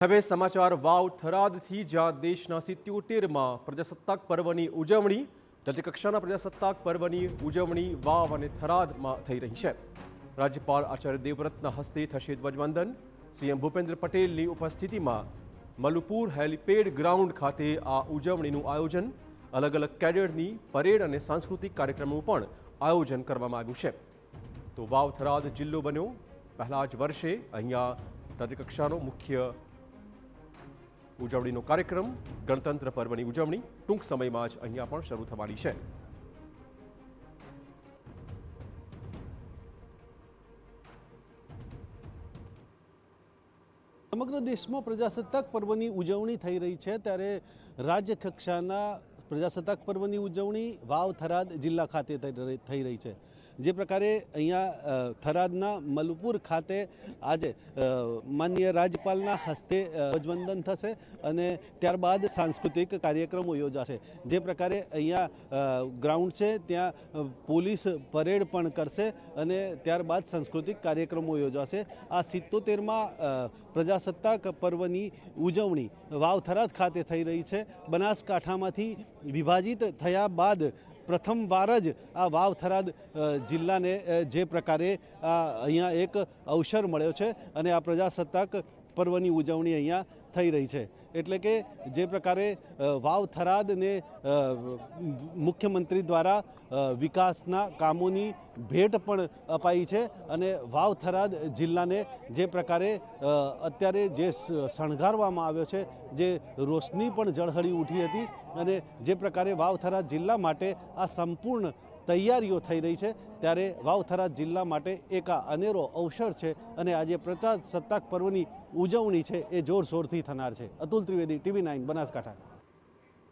હવે સમાચાર વાવ થરાદથી, જ્યાં દેશના 77માં પ્રજાસત્તાક પર્વની ઉજવણી રાજ્યકક્ષાના પ્રજાસત્તાક પર્વની ઉજવણી વાવ અને થરાદમાં થઈ રહી છે। રાજ્યપાલ આચાર્ય દેવવ્રતના હસ્તે થશે ધ્વજવંદન। સીએમ ભૂપેન્દ્ર પટેલની ઉપસ્થિતિમાં મલુપુર હેલીપેડ ગ્રાઉન્ડ ખાતે આ ઉજવણીનું આયોજન, અલગ અલગ કેડેટની પરેડ અને સાંસ્કૃતિક કાર્યક્રમનું પણ આયોજન કરવામાં આવ્યું છે। તો વાવ થરાદ જિલ્લો બન્યો। પહેલા જ વર્ષે અહીંયા રાજ્યકક્ષાનો મુખ્ય ઉજવણીનો કાર્યક્રમ, ગણતંત્ર પર્વની ઉજવણી ટૂંક સમયમાં જ અહીંયા પણ શરૂ થવાની છે। સમગ્ર દેશમાં પ્રજાસત્તાક પર્વની ઉજવણી થઈ રહી છે, ત્યારે રાજ્ય કક્ષાના પ્રજાસત્તાક પર્વની ઉજવણી વાવ થરાદ જિલ્લા ખાતે થઈ રહી છે। જે પ્રકારે અહીંયા થરાદના મલુપુર ખાતે આજે માનનીય રાજ્યપાલના હસ્તે ધ્વજવંદન થશે અને ત્યારબાદ સાંસ્કૃતિક કાર્યક્રમો યોજાશે। જે પ્રકારે અહીંયા ગ્રાઉન્ડ છે ત્યાં પોલીસ પરેડ પણ કરશે અને ત્યારબાદ સાંસ્કૃતિક કાર્યક્રમો યોજાશે। આ 77માં પ્રજાસત્તાક પર્વની ઉજવણી વાવ થરાદ ખાતે થઈ રહી છે। બનાસકાંઠામાંથી વિભાજિત થયા બાદ પ્રથમવાર જ આ વાવ થરાદ જિલ્લાને જે પ્રકારે અહીંયા એક અવસર મળ્યો છે અને આ પ્રજાસત્તાક પર્વની ઉજવણી અહીંયા થઈ રહી છે। એટલે કે જે પ્રકારે વાવ થરાદને મુખ્યમંત્રી દ્વારા વિકાસના કામોની ભેટ પણ અપાઈ છે અને વાવ થરાદ જિલ્લાને જે પ્રકારે અત્યારે જે શણગારવામાં આવ્યો છે, જે રોશની પણ ઝળહળી ઉઠી હતી અને જે પ્રકારે વાવ થરાદ જિલ્લા માટે આ સંપૂર્ણ તૈયારીઓ થઈ રહી છે, ત્યારે વાવ થરાદ જિલ્લા માટે એક આ અનેરો અવસર છે અને આજે પ્રજાસત્તાક પર્વની ઉજવણી છે એ જોરશોરથી થનાર છે। અતુલ ત્રિવેદી, TV9 બનાસકાંઠા।